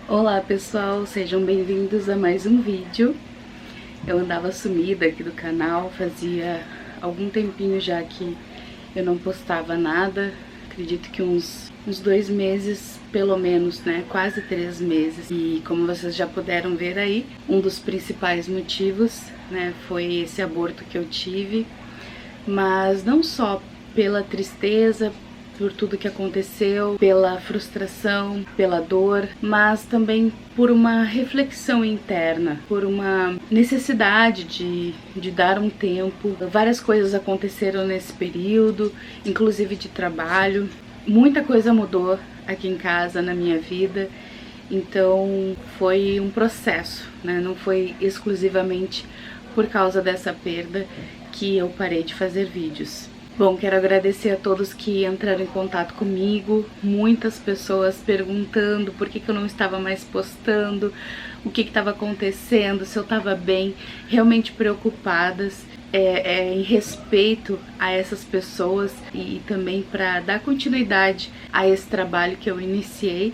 Olá pessoal, sejam bem-vindos a mais um vídeo. Eu andava sumida aqui do canal, fazia algum tempinho já que eu não postava nada. Acredito que uns 2 meses, pelo menos, né? Quase 3 meses. E como vocês já puderam ver aí, um dos principais motivos, né, foi esse aborto que eu tive. Mas não só pela tristeza, por tudo que aconteceu, pela frustração, pela dor, mas também por uma reflexão interna, por uma necessidade de dar um tempo. Várias coisas aconteceram nesse período, inclusive de trabalho. Muita coisa mudou aqui em casa, na minha vida, então foi um processo, né? Não foi exclusivamente por causa dessa perda que eu parei de fazer vídeos. Bom, quero agradecer a todos que entraram em contato comigo, muitas pessoas perguntando por que eu não estava mais postando, o que estava acontecendo, se eu estava bem, realmente preocupadas. Em respeito a essas pessoas e também para dar continuidade a esse trabalho que eu iniciei,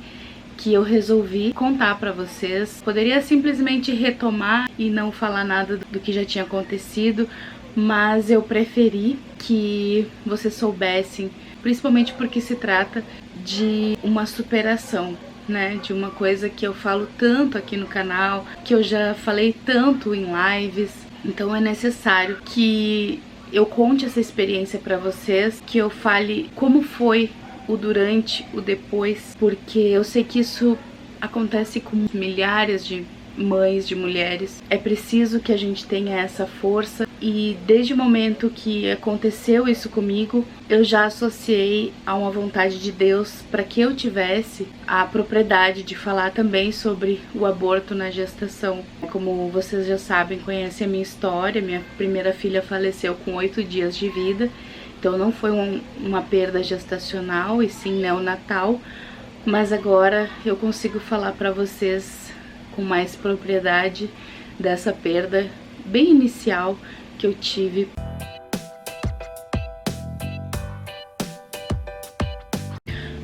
que eu resolvi contar para vocês. Poderia simplesmente retomar e não falar nada do que já tinha acontecido, mas eu preferi que vocês soubessem, principalmente porque se trata de uma superação, né? De uma coisa que eu falo tanto aqui no canal, que eu já falei tanto em lives. Então é necessário que eu conte essa experiência para vocês, que eu fale como foi o durante, o depois, porque eu sei que isso acontece com milhares de mães, de mulheres. É preciso que a gente tenha essa força, e desde o momento que aconteceu isso comigo, eu já associei a uma vontade de Deus para que eu tivesse a propriedade de falar também sobre o aborto na gestação. Como vocês já sabem, conhecem a minha história, minha primeira filha faleceu com 8 dias de vida, então não foi uma perda gestacional, e sim neonatal, mas agora eu consigo falar para vocês com mais propriedade dessa perda bem inicial que eu tive.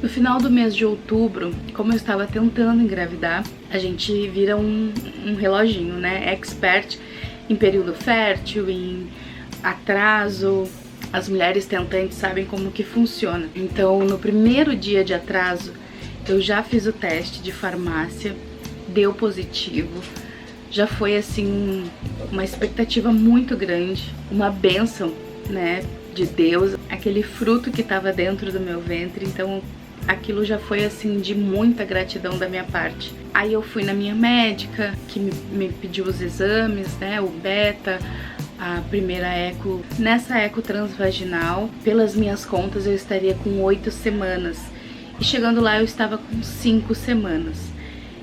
No final do mês de outubro, como eu estava tentando engravidar, a gente vira um reloginho, né? Expert em período fértil, em atraso. As mulheres tentantes sabem como que funciona. Então, no primeiro dia de atraso, eu já fiz o teste de farmácia, deu positivo. Já foi assim uma expectativa muito grande, uma bênção, né, de Deus, aquele fruto que estava dentro do meu ventre. Então aquilo já foi assim de muita gratidão da minha parte. Aí eu fui na minha médica, que me pediu os exames, né, o beta, a primeira eco. Nessa eco transvaginal, pelas minhas contas, eu estaria com 8 semanas. E chegando lá eu estava com 5 semanas.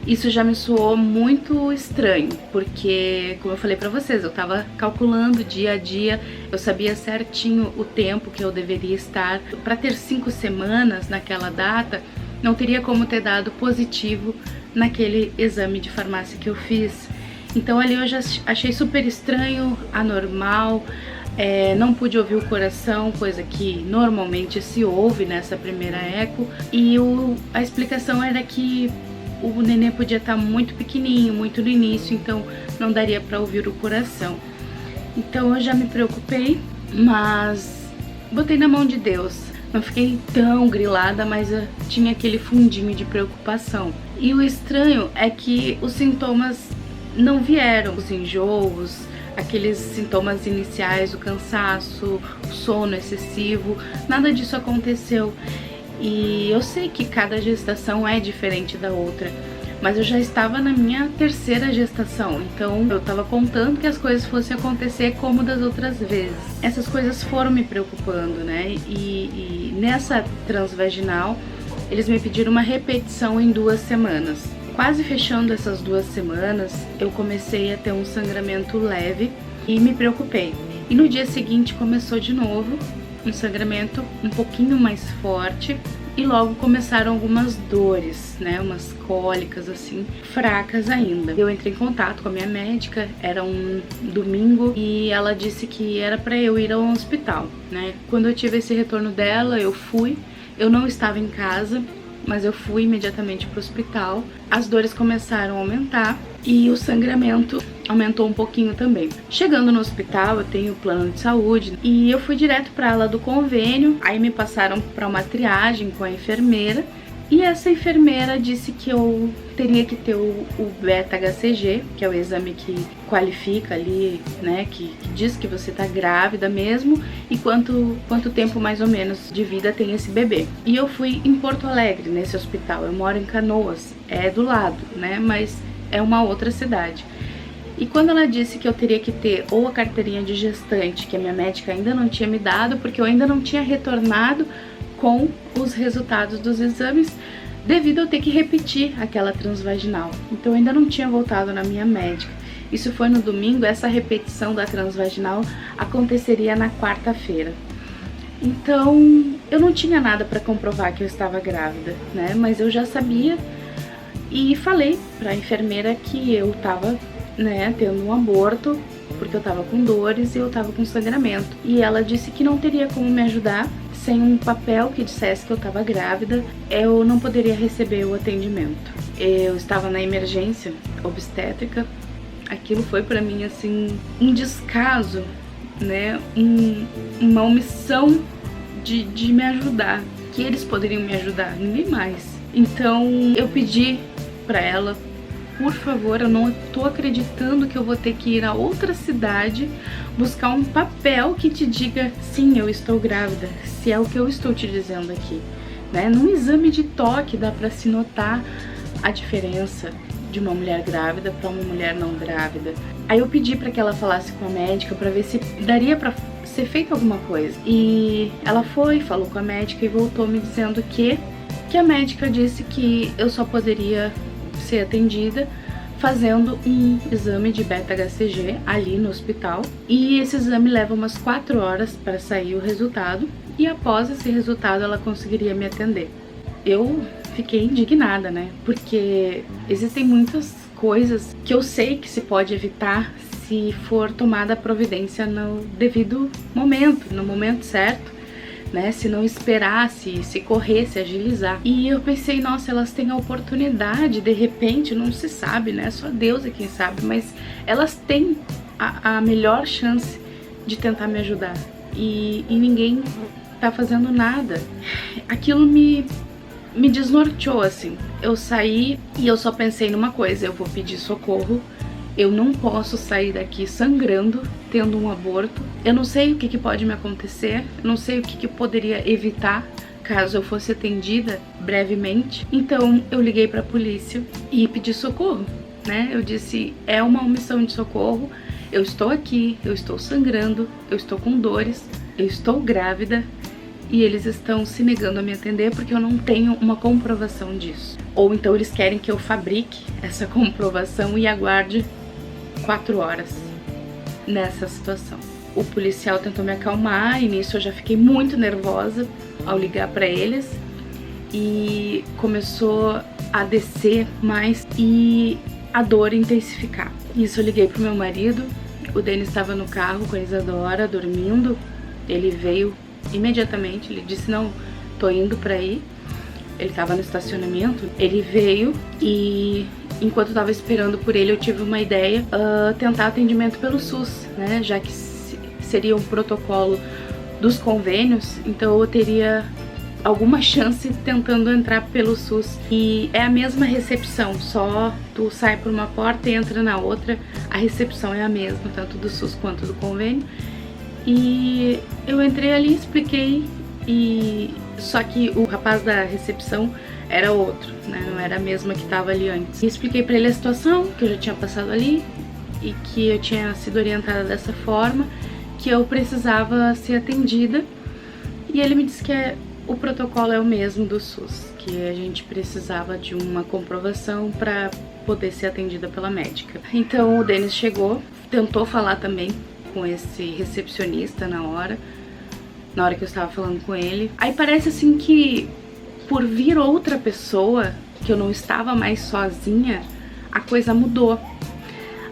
Isso já me soou muito estranho, porque, como eu falei pra vocês, eu tava calculando dia a dia, eu sabia certinho o tempo que eu deveria estar. Pra ter 5 semanas naquela data, não teria como ter dado positivo naquele exame de farmácia que eu fiz. Então ali eu já achei super estranho, anormal, não pude ouvir o coração, coisa que normalmente se ouve nessa primeira eco. E a explicação era que o neném podia estar muito pequenininho, muito no início, então não daria para ouvir o coração. Então eu já me preocupei, mas botei na mão de Deus. Não fiquei tão grilada, mas eu tinha aquele fundinho de preocupação. E o estranho é que os sintomas não vieram, os enjoos, aqueles sintomas iniciais, o cansaço, o sono excessivo, nada disso aconteceu. E eu sei que cada gestação é diferente da outra, mas eu já estava na minha 3ª gestação, então eu estava contando que as coisas fossem acontecer como das outras vezes. Essas coisas foram me preocupando, né? E nessa transvaginal, eles me pediram uma repetição em 2 semanas. Quase fechando essas 2 semanas, eu comecei a ter um sangramento leve e me preocupei. E no dia seguinte começou de novo um sangramento um pouquinho mais forte, e logo começaram algumas dores, né, umas cólicas assim, fracas ainda. Eu entrei em contato com a minha médica, era um domingo, e ela disse que era para eu ir ao hospital, né. Quando eu tive esse retorno dela, eu fui, eu não estava em casa, mas eu fui imediatamente pro hospital. As dores começaram a aumentar e o sangramento aumentou um pouquinho também. Chegando no hospital, eu tenho plano de saúde e eu fui direto para a ala do convênio. Aí me passaram para uma triagem com a enfermeira. E essa enfermeira disse que eu teria que ter o beta-HCG, que é o exame que qualifica ali, né, que diz que você tá grávida mesmo e quanto tempo mais ou menos de vida tem esse bebê. E eu fui em Porto Alegre, nesse hospital. Eu moro em Canoas, é do lado, né, mas é uma outra cidade. E quando ela disse que eu teria que ter ou a carteirinha de gestante, que a minha médica ainda não tinha me dado, porque eu ainda não tinha retornado com os resultados dos exames, devido a eu ter que repetir aquela transvaginal. Então eu ainda não tinha voltado na minha médica. Isso foi no domingo, essa repetição da transvaginal aconteceria na quarta-feira. Então eu não tinha nada para comprovar que eu estava grávida, né? Mas eu já sabia e falei para a enfermeira que eu estava, né, tendo um aborto, porque eu estava com dores e eu estava com sangramento. E ela disse que não teria como me ajudar. Sem um papel que dissesse que eu estava grávida, eu não poderia receber o atendimento. Eu estava na emergência obstétrica. Aquilo foi para mim assim um descaso, né? Uma omissão de me ajudar, que eles poderiam me ajudar, ninguém mais. Então eu pedi para ela, por favor, eu não tô acreditando que eu vou ter que ir a outra cidade buscar um papel que te diga sim, eu estou grávida, se é o que eu estou te dizendo aqui, né? Num exame de toque dá para se notar a diferença de uma mulher grávida para uma mulher não grávida. Aí eu pedi para que ela falasse com a médica para ver se daria para ser feita alguma coisa. E ela falou com a médica e voltou me dizendo que a médica disse que eu só poderia ser atendida fazendo um exame de beta-HCG ali no hospital, e esse exame leva umas 4 horas para sair o resultado, e após esse resultado ela conseguiria me atender. Eu fiquei indignada, né, porque existem muitas coisas que eu sei que se pode evitar se for tomada a providência no devido momento, no momento certo, né, se não esperasse, se corresse, agilizar. E eu pensei, nossa, elas têm a oportunidade, de repente, não se sabe, né, só Deus é quem sabe, mas elas têm a melhor chance de tentar me ajudar. E ninguém tá fazendo nada. Aquilo me desnorteou, assim. Eu saí e eu só pensei numa coisa, eu vou pedir socorro. Eu não posso sair daqui sangrando, tendo um aborto. Eu não sei o que pode me acontecer, eu não sei o que poderia evitar caso eu fosse atendida brevemente. Então eu liguei para a polícia e pedi socorro, né? Eu disse, é uma omissão de socorro, eu estou aqui, eu estou sangrando, eu estou com dores, eu estou grávida e eles estão se negando a me atender porque eu não tenho uma comprovação disso. Ou então eles querem que eu fabrique essa comprovação e aguarde 4 horas nessa situação. O policial tentou me acalmar e nisso eu já fiquei muito nervosa ao ligar para eles e começou a descer mais e a dor intensificar. Nisso eu liguei pro meu marido, o Denis estava no carro com a Isadora dormindo, ele veio imediatamente, ele disse, não, tô indo pra aí. Ele tava no estacionamento, ele veio e enquanto eu tava esperando por ele eu tive uma ideia, tentar atendimento pelo SUS, né, já que seria um protocolo dos convênios, então eu teria alguma chance tentando entrar pelo SUS. E é a mesma recepção, só tu sai por uma porta e entra na outra, a recepção é a mesma, tanto do SUS quanto do convênio. E eu entrei ali, expliquei, e só que o rapaz da recepção era outro, né? Não era a mesma que estava ali antes. E expliquei pra ele a situação, que eu já tinha passado ali e que eu tinha sido orientada dessa forma, que eu precisava ser atendida. E ele me disse que o protocolo é o mesmo do SUS, que a gente precisava de uma comprovação para poder ser atendida pela médica. Então o Denis chegou, tentou falar também com esse recepcionista na hora que eu estava falando com ele. Aí parece assim que por vir outra pessoa, que eu não estava mais sozinha, a coisa mudou.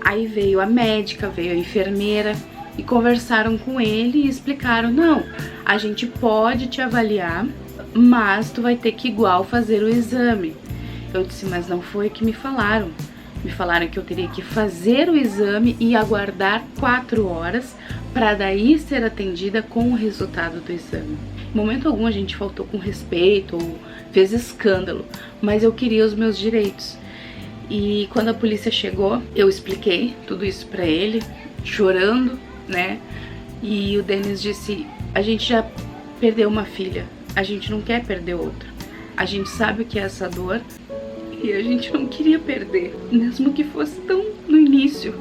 Aí veio a médica, veio a enfermeira e conversaram com ele e explicaram, não, a gente pode te avaliar mas tu vai ter que igual fazer o exame. Eu disse, mas não foi o que me falaram. Me falaram que eu teria que fazer o exame e aguardar 4 horas para daí ser atendida com o resultado do exame. Em momento algum a gente faltou com respeito ou fez escândalo, mas eu queria os meus direitos. E quando a polícia chegou, eu expliquei tudo isso para ele, chorando, né? E o Denis disse, a gente já perdeu uma filha, a gente não quer perder outra. A gente sabe o que é essa dor e a gente não queria perder, mesmo que fosse tão no início.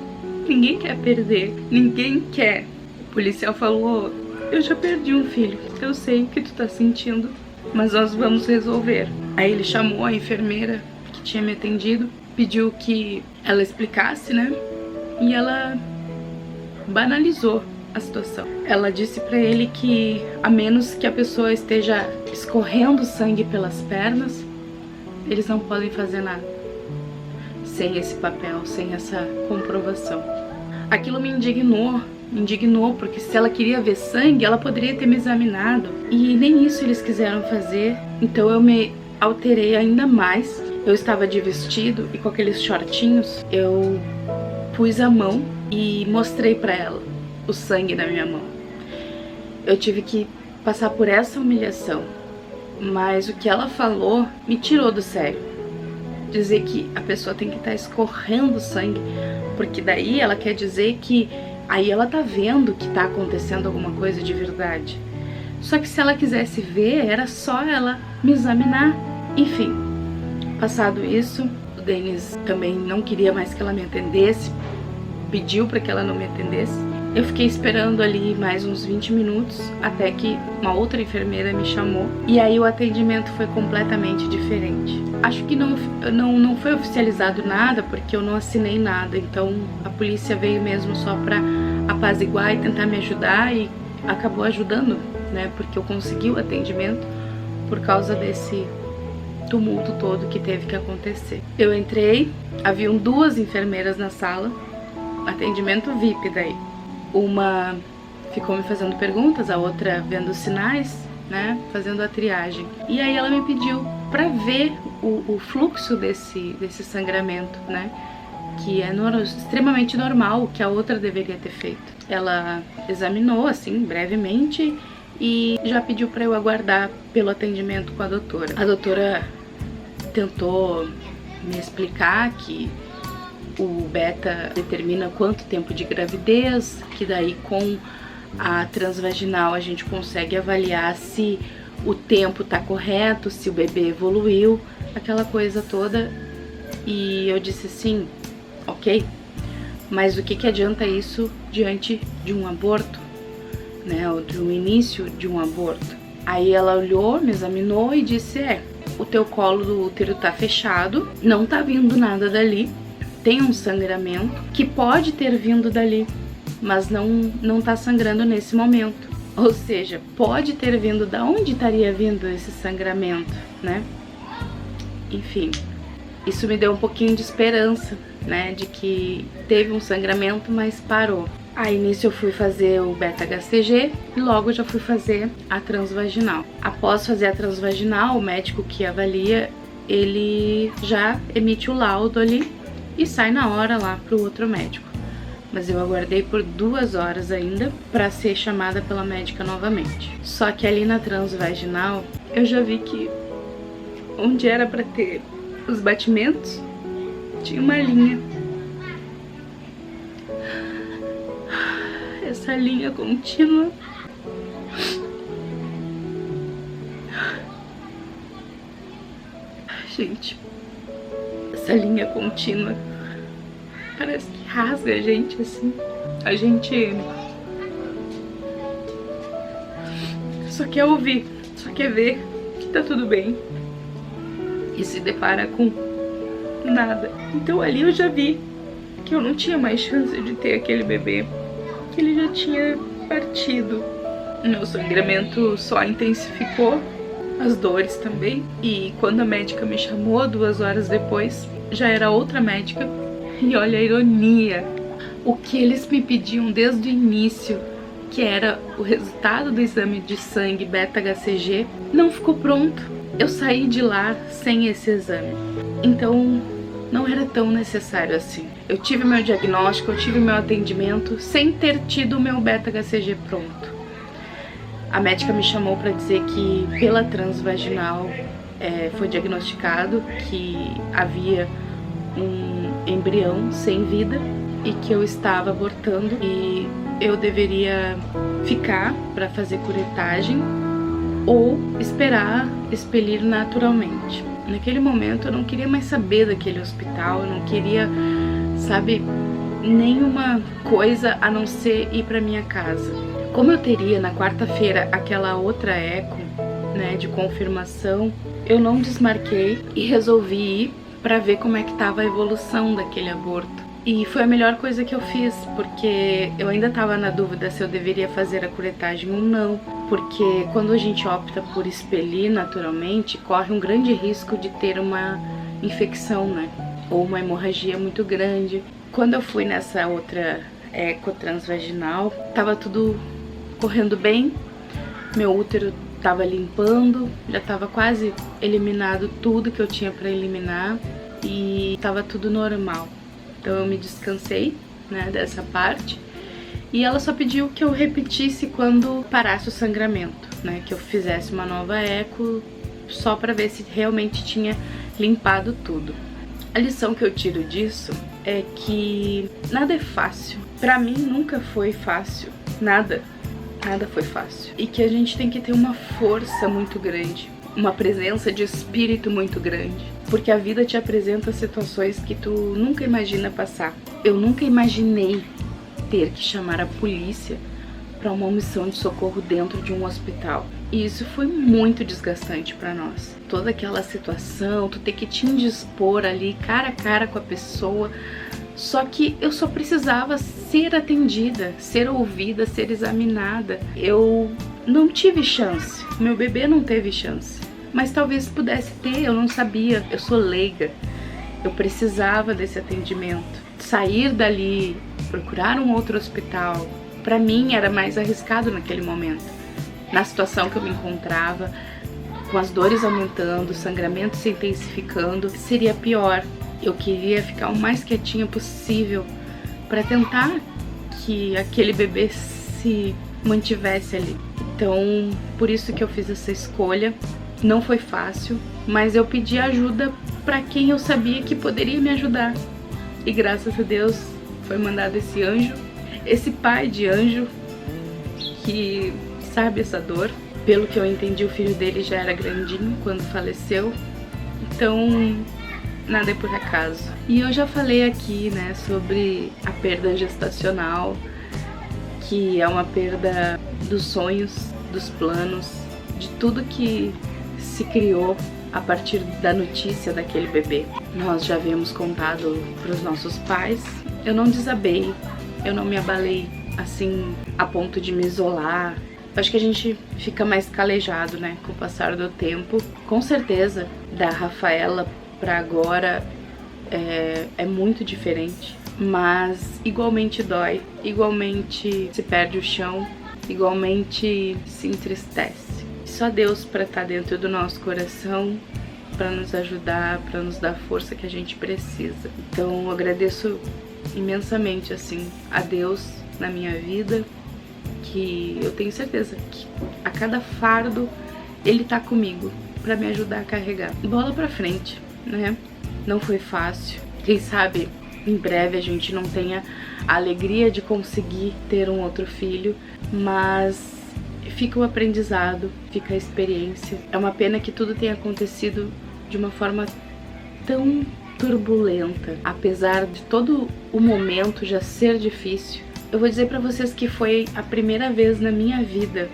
Ninguém quer perder, ninguém quer. O policial falou, eu já perdi um filho, eu sei o que tu tá sentindo, mas nós vamos resolver. Aí ele chamou a enfermeira que tinha me atendido, pediu que ela explicasse, né? E ela banalizou a situação. Ela disse pra ele que a menos que a pessoa esteja escorrendo sangue pelas pernas, eles não podem fazer nada sem esse papel, sem essa comprovação. Aquilo me indignou, porque se ela queria ver sangue, ela poderia ter me examinado. E nem isso eles quiseram fazer, então eu me alterei ainda mais. Eu estava de vestido e com aqueles shortinhos, eu pus a mão e mostrei pra ela o sangue na minha mão. Eu tive que passar por essa humilhação, mas o que ela falou me tirou do sério. Dizer que a pessoa tem que estar escorrendo sangue, porque daí ela quer dizer que aí ela tá vendo que tá acontecendo alguma coisa de verdade. Só que se ela quisesse ver, era só ela me examinar. Enfim, passado isso, o Denis também não queria mais que ela me atendesse, pediu para que ela não me atendesse. Eu fiquei esperando ali mais uns 20 minutos, até que uma outra enfermeira me chamou. E aí o atendimento foi completamente diferente. Acho que não foi oficializado nada, porque eu não assinei nada. Então a polícia veio mesmo só pra apaziguar e tentar me ajudar, e acabou ajudando, né? Porque eu consegui o atendimento por causa desse tumulto todo que teve que acontecer. Eu entrei, haviam 2 enfermeiras na sala, atendimento VIP daí. Uma ficou me fazendo perguntas, a outra vendo os sinais, né, fazendo a triagem. E aí ela me pediu pra ver o fluxo desse sangramento, né, que é extremamente normal, que a outra deveria ter feito. Ela examinou, assim, brevemente e já pediu pra eu aguardar pelo atendimento com a doutora. A doutora tentou me explicar que o beta determina quanto tempo de gravidez, que daí com a transvaginal a gente consegue avaliar se o tempo tá correto, se o bebê evoluiu, aquela coisa toda. E eu disse assim, ok, mas o que adianta isso diante de um aborto, né, ou de um início de um aborto? Aí ela olhou, me examinou e disse, o teu colo do útero tá fechado, não tá vindo nada dali, tem um sangramento que pode ter vindo dali, mas não tá sangrando nesse momento. Ou seja, pode ter vindo, da onde estaria vindo esse sangramento, né? Enfim, isso me deu um pouquinho de esperança, né, de que teve um sangramento, mas parou. Aí nisso eu fui fazer o beta-HCG e logo já fui fazer a transvaginal. Após fazer a transvaginal, o médico que avalia, ele já emite o laudo ali e sai na hora lá pro outro médico. Mas eu aguardei por 2 horas ainda pra ser chamada pela médica novamente. Só que ali na transvaginal eu já vi que onde era pra ter os batimentos tinha uma linha. Essa linha contínua gente, essa linha contínua parece que rasga a gente, assim. A gente só quer ouvir, só quer ver que tá tudo bem e se depara com nada. Então ali eu já vi que eu não tinha mais chance de ter aquele bebê, que ele já tinha partido. Meu sangramento só intensificou, as dores também. E quando a médica me chamou 2 horas depois, já era outra médica. E olha a ironia, o que eles me pediam desde o início que era o resultado do exame de sangue beta-HCG, não ficou pronto. Eu saí de lá sem esse exame. Então, não era tão necessário assim. Eu tive meu diagnóstico, eu tive meu atendimento sem ter tido o meu beta-HCG pronto. A médica me chamou para dizer que pela transvaginal foi diagnosticado que havia um embrião sem vida e que eu estava abortando e eu deveria ficar para fazer curetagem ou esperar expelir naturalmente. Naquele momento eu não queria mais saber daquele hospital, eu não queria, sabe, nenhuma coisa a não ser ir para minha casa. Como eu teria na quarta-feira aquela outra eco, né, de confirmação, eu não desmarquei e resolvi ir para ver como é que estava a evolução daquele aborto. E foi a melhor coisa que eu fiz, porque eu ainda estava na dúvida se eu deveria fazer a curetagem ou não, porque quando a gente opta por expelir naturalmente, corre um grande risco de ter uma infecção, né, ou uma hemorragia muito grande. Quando eu fui nessa outra eco transvaginal, estava tudo correndo bem, meu útero estava limpando, já estava quase eliminado tudo que eu tinha para eliminar e estava tudo normal. Então eu me descansei, né, dessa parte, e ela só pediu que eu repetisse quando parasse o sangramento, né, que eu fizesse uma nova eco só para ver se realmente tinha limpado tudo. A lição que eu tiro disso é que nada é fácil. Pra mim nunca foi fácil, nada foi fácil. E que a gente tem que ter uma força muito grande, uma presença de espírito muito grande, porque a vida te apresenta situações que tu nunca imagina passar. Eu nunca imaginei ter que chamar a polícia para uma missão de socorro dentro de um hospital. E isso foi muito desgastante para nós. Toda aquela situação, tu ter que te indispor ali cara a cara com a pessoa. Só que eu só precisava ser atendida, ser ouvida, ser examinada. Eu não tive chance, meu bebê não teve chance. Mas talvez pudesse ter, eu não sabia, eu sou leiga. Eu precisava desse atendimento. Sair dali, procurar um outro hospital, para mim era mais arriscado naquele momento. Na situação que eu me encontrava, com as dores aumentando, o sangramento se intensificando, seria pior. Eu queria ficar o mais quietinha possível para tentar que aquele bebê se mantivesse ali. Então, por isso que eu fiz essa escolha. Não foi fácil, mas eu pedi ajuda para quem eu sabia que poderia me ajudar. E graças a Deus foi mandado esse anjo, esse pai de anjo que sabe essa dor. Pelo que eu entendi, o filho dele já era grandinho quando faleceu. Então, nada é por acaso. E eu já falei aqui, né, sobre a perda gestacional, que é uma perda dos sonhos, dos planos, de tudo que se criou a partir da notícia daquele bebê. Nós já havíamos contado para os nossos pais. Eu não desabei, eu não me abalei assim a ponto de me isolar. Acho que a gente fica mais calejado, né, com o passar do tempo. Com certeza, da Rafaela para agora é muito diferente, mas igualmente dói, igualmente se perde o chão, igualmente se entristece. Só Deus para estar dentro do nosso coração, para nos ajudar, para nos dar a força que a gente precisa. Então eu agradeço imensamente assim a Deus na minha vida, que eu tenho certeza que a cada fardo Ele tá comigo para me ajudar a carregar. Bola pra frente, né? Não foi fácil. Quem sabe em breve a gente não tenha a alegria de conseguir ter um outro filho, mas fica o aprendizado, fica a experiência. É uma pena que tudo tenha acontecido de uma forma tão turbulenta, apesar de todo o momento já ser difícil. Eu vou dizer pra vocês que foi a primeira vez na minha vida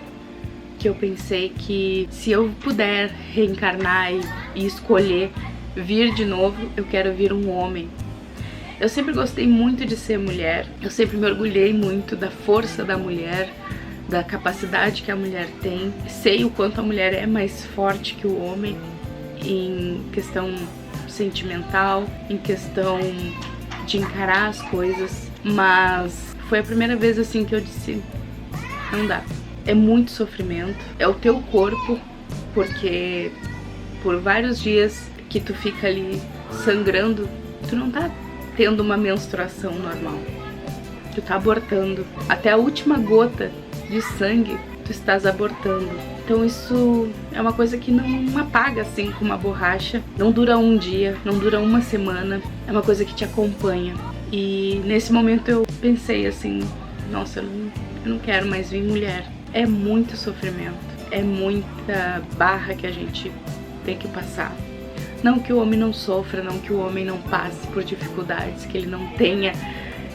que eu pensei que se eu puder reencarnar e escolher vir de novo, eu quero vir um homem. Eu sempre gostei muito de ser mulher, eu sempre me orgulhei muito da força da mulher, da capacidade que a mulher tem. Sei o quanto a mulher é mais forte que o homem em questão sentimental, em questão de encarar as coisas, mas foi a primeira vez assim que eu disse, não dá. É muito sofrimento, é o teu corpo, porque por vários dias que tu fica ali sangrando, tu não tá tendo uma menstruação normal. Tu tá abortando. Até a última gota de sangue, tu estás abortando. Então isso é uma coisa que não apaga assim com uma borracha. Não dura um dia, não dura uma semana. É uma coisa que te acompanha. E nesse momento eu pensei assim, nossa, eu não quero mais vir mulher. É muito sofrimento, é muita barra que a gente tem que passar. Não que o homem não sofra, não que o homem não passe por dificuldades, que ele não tenha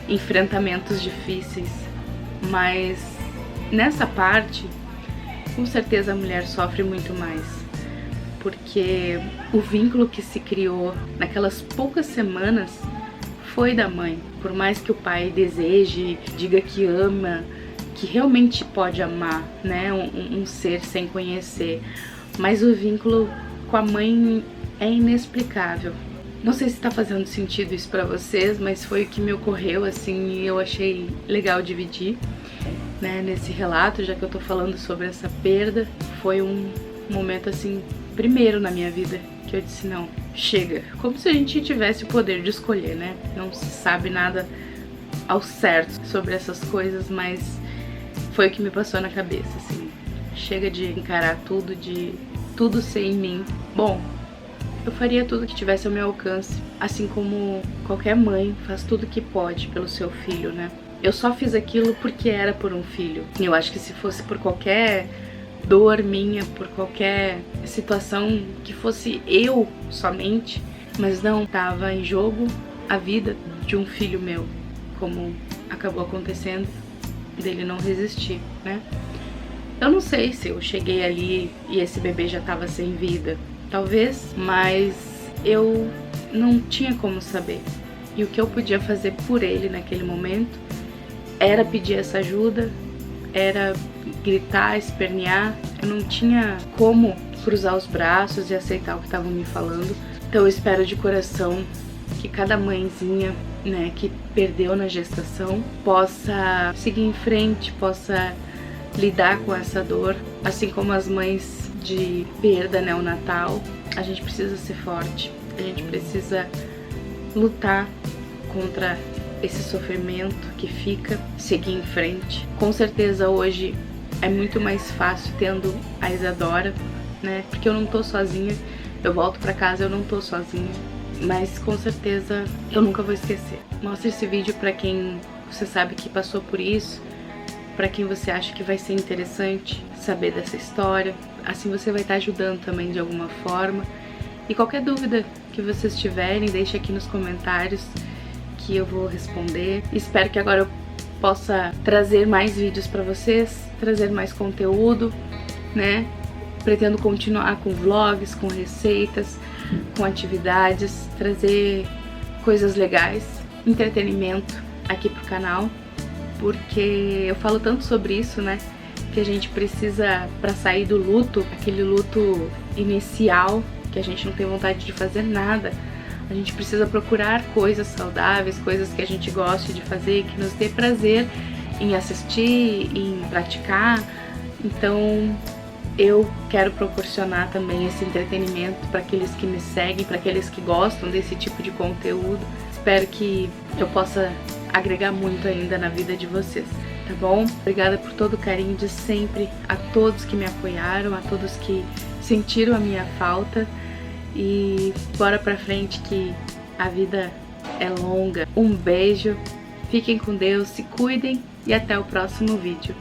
enfrentamentos difíceis, mas nessa parte, com certeza a mulher sofre muito mais, porque o vínculo que se criou naquelas poucas semanas foi da mãe. Por mais que o pai deseje, diga que ama, que realmente pode amar, né, um ser sem conhecer, mas o vínculo com a mãe é inexplicável. Não sei se tá fazendo sentido isso pra vocês, mas foi o que me ocorreu, assim, e eu achei legal dividir, né, nesse relato, já que eu tô falando sobre essa perda. Foi um momento, assim, primeiro na minha vida, que eu disse, não, chega. Como se a gente tivesse o poder de escolher, né? Não se sabe nada ao certo sobre essas coisas, mas foi o que me passou na cabeça, assim. Chega de encarar tudo, de tudo ser em mim. Bom, eu faria tudo que tivesse ao meu alcance, assim como qualquer mãe faz tudo que pode pelo seu filho, né? Eu só fiz aquilo porque era por um filho. E eu acho que se fosse por qualquer dor minha, por qualquer situação que fosse eu somente, mas não, tava em jogo a vida de um filho meu, como acabou acontecendo, dele não resistir, né? Eu não sei se eu cheguei ali e esse bebê já tava sem vida. Talvez, mas eu não tinha como saber. E o que eu podia fazer por ele naquele momento era pedir essa ajuda, era gritar, espernear. Eu não tinha como cruzar os braços e aceitar o que estavam me falando. Então eu espero de coração que cada mãezinha, né, que perdeu na gestação possa seguir em frente, possa lidar com essa dor, assim como as mães de perda neonatal. A gente precisa ser forte, a gente precisa lutar contra esse sofrimento que fica, seguir em frente. Com certeza hoje é muito mais fácil tendo a Isadora, né? Porque eu não tô sozinha, eu volto pra casa, eu não tô sozinha, mas com certeza eu nunca vou esquecer. Mostre esse vídeo pra quem você sabe que passou por isso, pra quem você acha que vai ser interessante saber dessa história. Assim você vai estar ajudando também de alguma forma. E qualquer dúvida que vocês tiverem, deixe aqui nos comentários que eu vou responder. Espero que agora eu possa trazer mais vídeos pra vocês, trazer mais conteúdo, né? Pretendo continuar com vlogs, com receitas, com atividades, trazer coisas legais, entretenimento aqui pro canal, porque eu falo tanto sobre isso, né? Que a gente precisa, pra sair do luto, aquele luto inicial, que a gente não tem vontade de fazer nada, a gente precisa procurar coisas saudáveis, coisas que a gente goste de fazer, que nos dê prazer em assistir, em praticar. Então eu quero proporcionar também esse entretenimento para aqueles que me seguem, para aqueles que gostam desse tipo de conteúdo. Espero que eu possa agregar muito ainda na vida de vocês, tá bom? Obrigada por todo o carinho de sempre, a todos que me apoiaram, a todos que sentiram a minha falta, e bora pra frente que a vida é longa. Um beijo, fiquem com Deus, se cuidem e até o próximo vídeo.